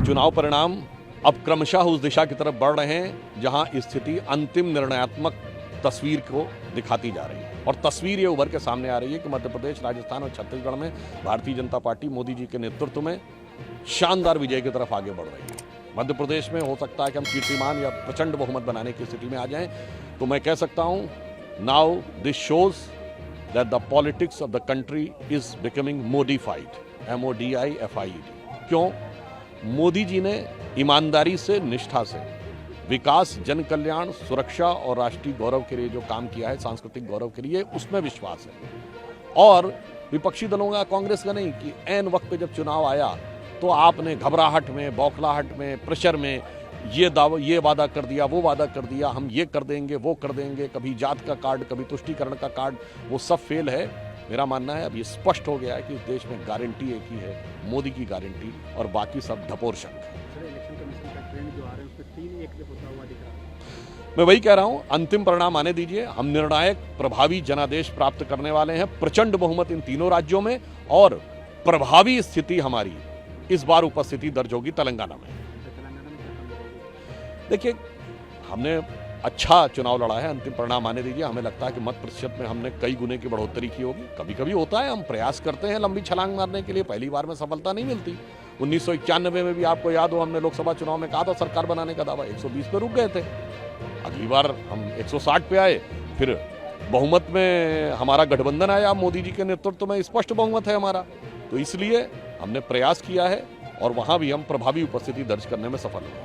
चुनाव परिणाम अब क्रमशः उस दिशा की तरफ बढ़ रहे हैं जहां स्थिति अंतिम निर्णयात्मक तस्वीर को दिखाती जा रही है। और तस्वीर ये उभर के सामने आ रही है कि मध्य प्रदेश, राजस्थान और छत्तीसगढ़ में भारतीय जनता पार्टी मोदी जी के नेतृत्व में शानदार विजय की तरफ आगे बढ़ रही है। मध्य प्रदेश में हो सकता है कि हम कीर्तिमान या प्रचंड बहुमत बनाने की स्थिति में आ जाएं, तो मैं कह सकता हूं, now this shows that the politics of the country is becoming modified, MODIFIED। क्यों? मोदी जी ने ईमानदारी से, निष्ठा से विकास, जन कल्याण, सुरक्षा और राष्ट्रीय गौरव के लिए जो काम किया है, सांस्कृतिक गौरव के लिए, उसमें विश्वास है। और विपक्षी दलों का, कांग्रेस का नहीं, कि ऐन वक्त पे जब चुनाव आया तो आपने घबराहट में, बौखलाहट में, प्रेशर में ये वादा कर दिया, वो वादा कर दिया, हम ये कर देंगे, वो कर देंगे, कभी जात का कार्ड, कभी तुष्टीकरण का कार्ड, वो सब फेल है। मेरा मानना है अब ये स्पष्ट हो गया है कि इस देश में गारंटी एक ही है, मोदी की गारंटी, और बाकी सब ढपोर शंख है। मैं वही कह रहा हूं, अंतिम परिणाम आने दीजिए। हम निर्णायक, प्रभावी जनादेश प्राप्त करने वाले हैं, प्रचंड बहुमत इन तीनों राज्यों में, और प्रभावी स्थिति हमारी इस बार उपस्थिति दर्ज होगी तेलंगाना में। देखिए, हमने अच्छा चुनाव लड़ा है, अंतिम परिणाम आने दीजिए। हमें लगता है कि मत प्रतिशत में हमने कई गुने की बढ़ोतरी की होगी। कभी कभी होता है, हम प्रयास करते हैं लंबी छलांग मारने के लिए, पहली बार में सफलता नहीं मिलती। 1991 में भी आपको याद हो, हमने लोकसभा चुनाव में कहा था सरकार बनाने का दावा, 120 पे रुक गए थे। अगली बार हम 160 पे आए, फिर बहुमत में हमारा गठबंधन आया, मोदी जी के नेतृत्व में स्पष्ट बहुमत है हमारा। तो इसलिए हमने प्रयास किया है और वहां भी हम प्रभावी उपस्थिति दर्ज करने में सफल हुए।